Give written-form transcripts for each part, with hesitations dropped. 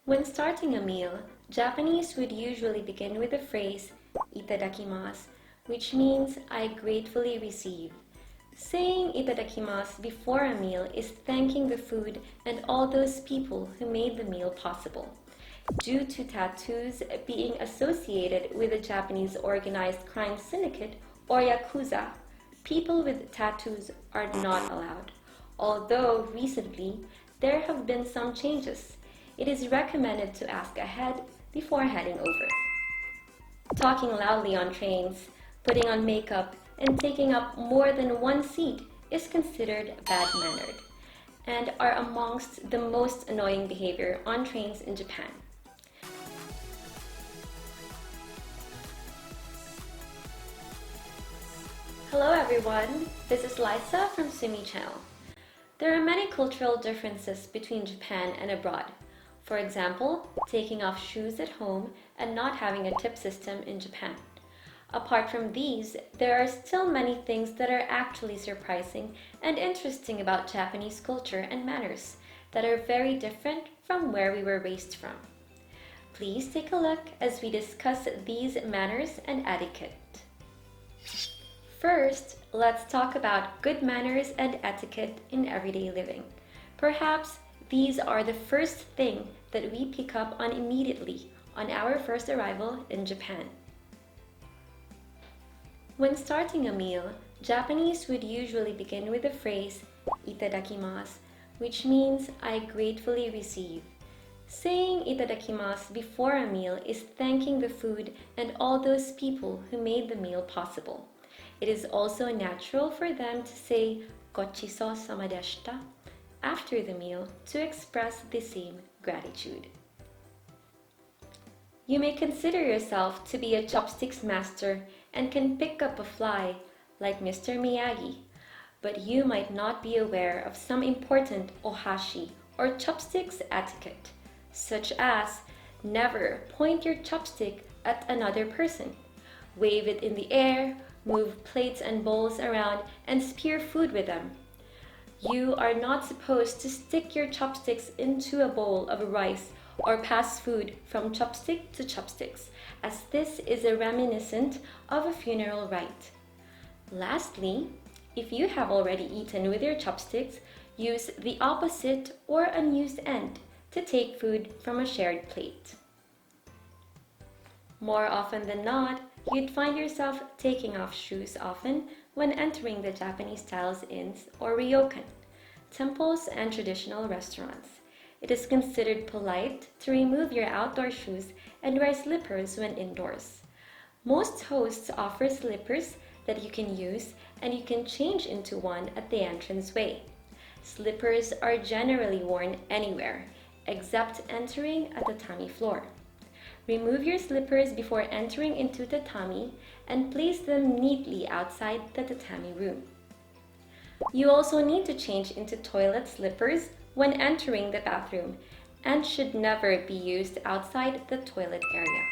When starting a meal, Japanese would usually begin with the phrase Itadakimasu, which means I gratefully receive. Saying Itadakimasu before a meal is thanking the food and all those people who made the meal possible. Due to tattoos being associated with the Japanese organized crime syndicate or yakuza, people with tattoos are not allowed. Although recently there have been some changes, it is recommended to ask ahead before heading over. Talking loudly on trains, putting on makeup, and taking up more than one seat is considered bad-mannered and are amongst the most annoying behavior on trains in Japan. Hello everyone, this is Lyssa from Swimmy channel. There are many cultural differences between Japan and abroad. For example, taking off shoes at home and not having a tip system in Japan. Apart from these, there are still many things that are actually surprising and interesting about Japanese culture and manners that are very different from where we were raised from. Please take a look as we discuss these manners and etiquette. First, let's talk about good manners and etiquette in everyday living. Perhaps these are the first thing that we pick up on immediately on our first arrival in Japan. When starting a meal, Japanese would usually begin with the phrase Itadakimasu, which means I gratefully receive. Saying Itadakimasu before a meal is thanking the food and all those people who made the meal possible. It is also natural for them to say Gochisousamadeshita after the meal to express the same gratitude. You may consider yourself to be a chopsticks master and can pick up a fly like Mr. Miyagi, but you might not be aware of some important ohashi or chopsticks etiquette, such as never point your chopstick at another person, wave it in the air, move plates and bowls around, and spear food with them. You are not supposed to stick your chopsticks into a bowl of rice or pass food from chopstick to chopsticks, as this is a reminiscent of a funeral rite. Lastly, if you have already eaten with your chopsticks, use the opposite or unused end to take food from a shared plate. More often than not, you'd find yourself taking off shoes often when entering the Japanese-style inns or ryokan, temples and traditional restaurants. It is considered polite to remove your outdoor shoes and wear slippers when indoors. Most hosts offer slippers that you can use and you can change into one at the entranceway. Slippers are generally worn anywhere except entering a tatami floor. Remove your slippers before entering into tatami and place them neatly outside the tatami room. You also need to change into toilet slippers when entering the bathroom and should never be used outside the toilet area.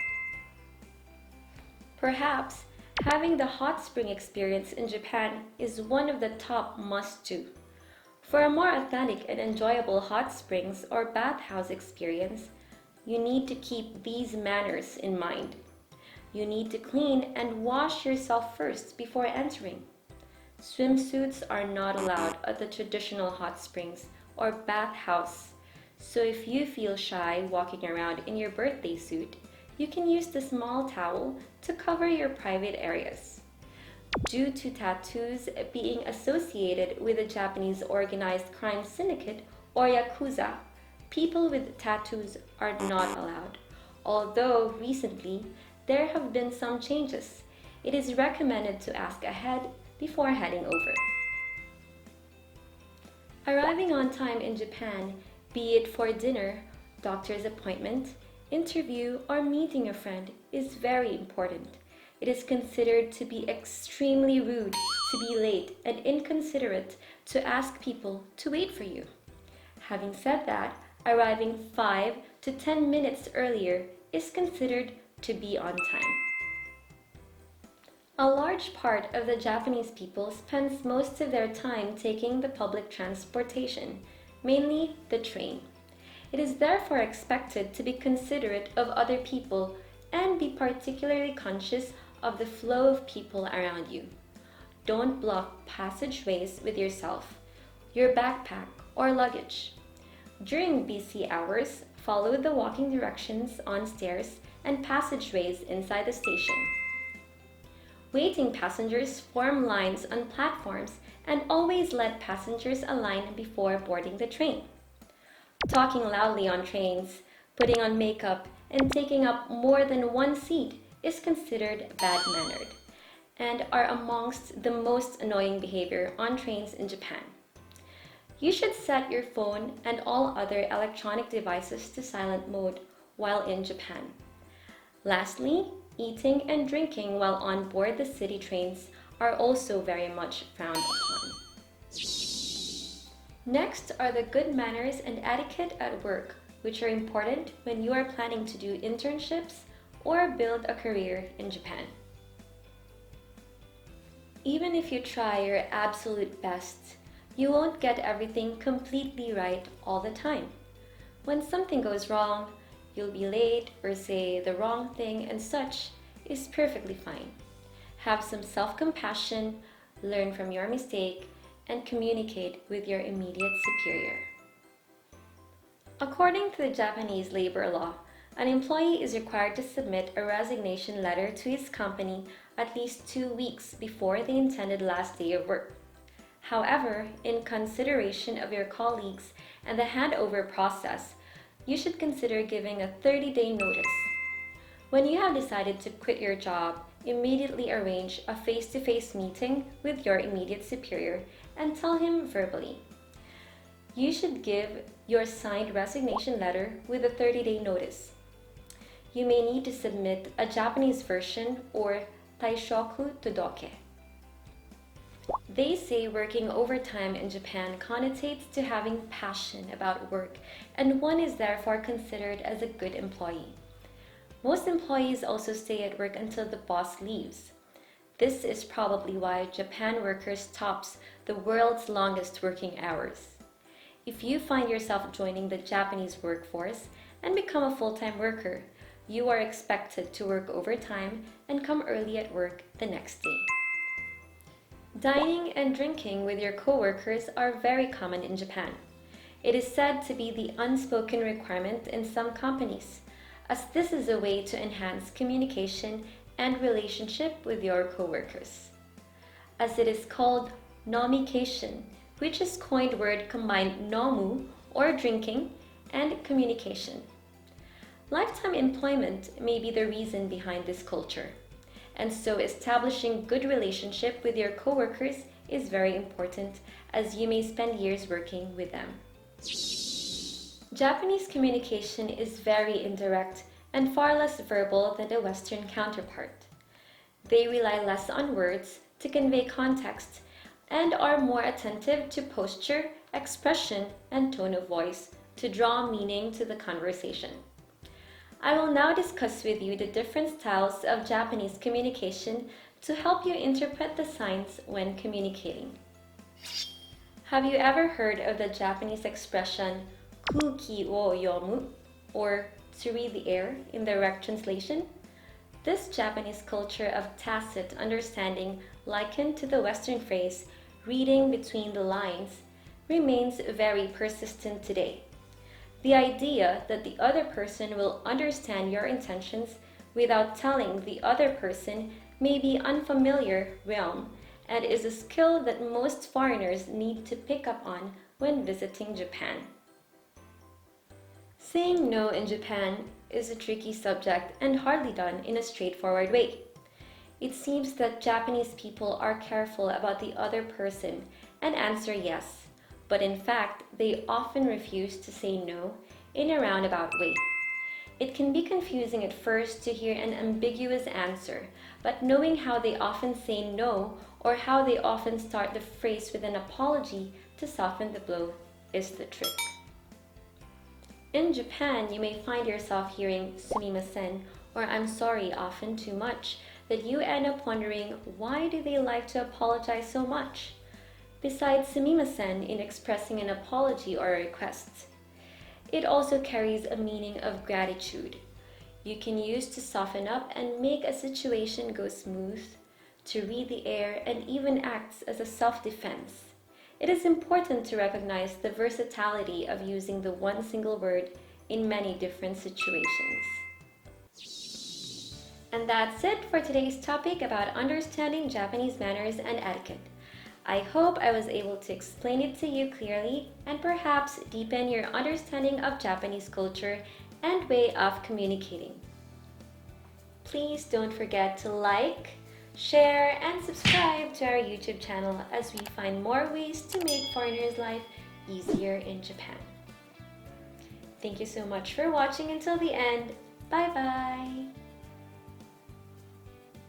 Perhaps having the hot spring experience in Japan is one of the top must-do. For a more authentic and enjoyable hot springs or bathhouse experience, you need to keep these manners in mind. You need to clean and wash yourself first before entering. Swimsuits are not allowed at the traditional hot springs or bathhouse, so if you feel shy walking around in your birthday suit, you can use the small towel to cover your private areas. Due to tattoos being associated with the Japanese organized crime syndicate or yakuza, people with tattoos are not allowed. Although recently there have been some changes, it is recommended to ask ahead before heading over. Arriving on time in Japan, be it for dinner, doctor's appointment, interview, or meeting a friend, is very important. It is considered to be extremely rude to be late and inconsiderate to ask people to wait for you. Having said that, arriving 5 to 10 minutes earlier is considered to be on time. A large part of the Japanese people spends most of their time taking the public transportation, mainly the train. It is therefore expected to be considerate of other people and be particularly conscious of the flow of people around you. Don't block passageways with yourself, your backpack, or luggage. During busy hours, follow the walking directions on stairs and passageways inside the station. Waiting passengers form lines on platforms and always let passengers align before boarding the train. Talking loudly on trains, putting on makeup, and taking up more than one seat is considered bad-mannered and are amongst the most annoying behavior on trains in Japan. You should set your phone and all other electronic devices to silent mode while in Japan. Lastly, eating and drinking while on board the city trains are also very much frowned upon. Next are the good manners and etiquette at work, which are important when you are planning to do internships or build a career in Japan. Even if you try your absolute best, you won't get everything completely right all the time. When something goes wrong, you'll be late or say the wrong thing, and such is perfectly fine. Have some self-compassion, learn from your mistake, and communicate with your immediate superior. According to the Japanese labor law, an employee is required to submit a resignation letter to his company at least 2 weeks before the intended last day of work. However, in consideration of your colleagues and the handover process, you should consider giving a 30-day notice. When you have decided to quit your job, immediately arrange a face-to-face meeting with your immediate superior and tell him verbally. You should give your signed resignation letter with a 30-day notice. You may need to submit a Japanese version or taishoku todoke. They say working overtime in Japan connotates to having passion about work, and one is therefore considered as a good employee. Most employees also stay at work until the boss leaves. This is probably why Japan workers tops the world's longest working hours. If you find yourself joining the Japanese workforce and become a full-time worker, you are expected to work overtime and come early at work the next day. Dining and drinking with your co-workers are very common in Japan. It is said to be the unspoken requirement in some companies, as this is a way to enhance communication and relationship with your co-workers. As it is called nomication, which is coined word combined nomu, or drinking, and communication. Lifetime employment may be the reason behind this culture, and so establishing good relationship with your coworkers is very important, as you may spend years working with them. Japanese communication is very indirect and far less verbal than the Western counterpart. They rely less on words to convey context and are more attentive to posture, expression, and tone of voice to draw meaning to the conversation. I will now discuss with you the different styles of Japanese communication to help you interpret the signs when communicating. Have you ever heard of the Japanese expression Kuuki wo yomu, or to read the air in direct translation? This Japanese culture of tacit understanding, likened to the Western phrase reading between the lines, remains very persistent today. The idea that the other person will understand your intentions without telling the other person may be unfamiliar realm and is a skill that most foreigners need to pick up on when visiting Japan. Saying no in Japan is a tricky subject and hardly done in a straightforward way. It seems that Japanese people are careful about the other person and answer yes, but in fact, they often refuse to say no in a roundabout way. It can be confusing at first to hear an ambiguous answer, but knowing how they often say no or how they often start the phrase with an apology to soften the blow is the trick. In Japan, you may find yourself hearing Sumimasen or I'm sorry often too much that you end up wondering, why do they like to apologize so much? Besides Sumimasen in expressing an apology or a request, it also carries a meaning of gratitude. You can use to soften up and make a situation go smooth, to read the air, and even acts as a self-defense. It is important to recognize the versatility of using the one single word in many different situations. And that's it for today's topic about understanding Japanese manners and etiquette. I hope I was able to explain it to you clearly and perhaps deepen your understanding of Japanese culture and way of communicating. Please don't forget to like, share, and subscribe to our YouTube channel as we find more ways to make foreigners' life easier in Japan. Thank you so much for watching until the end. Bye bye!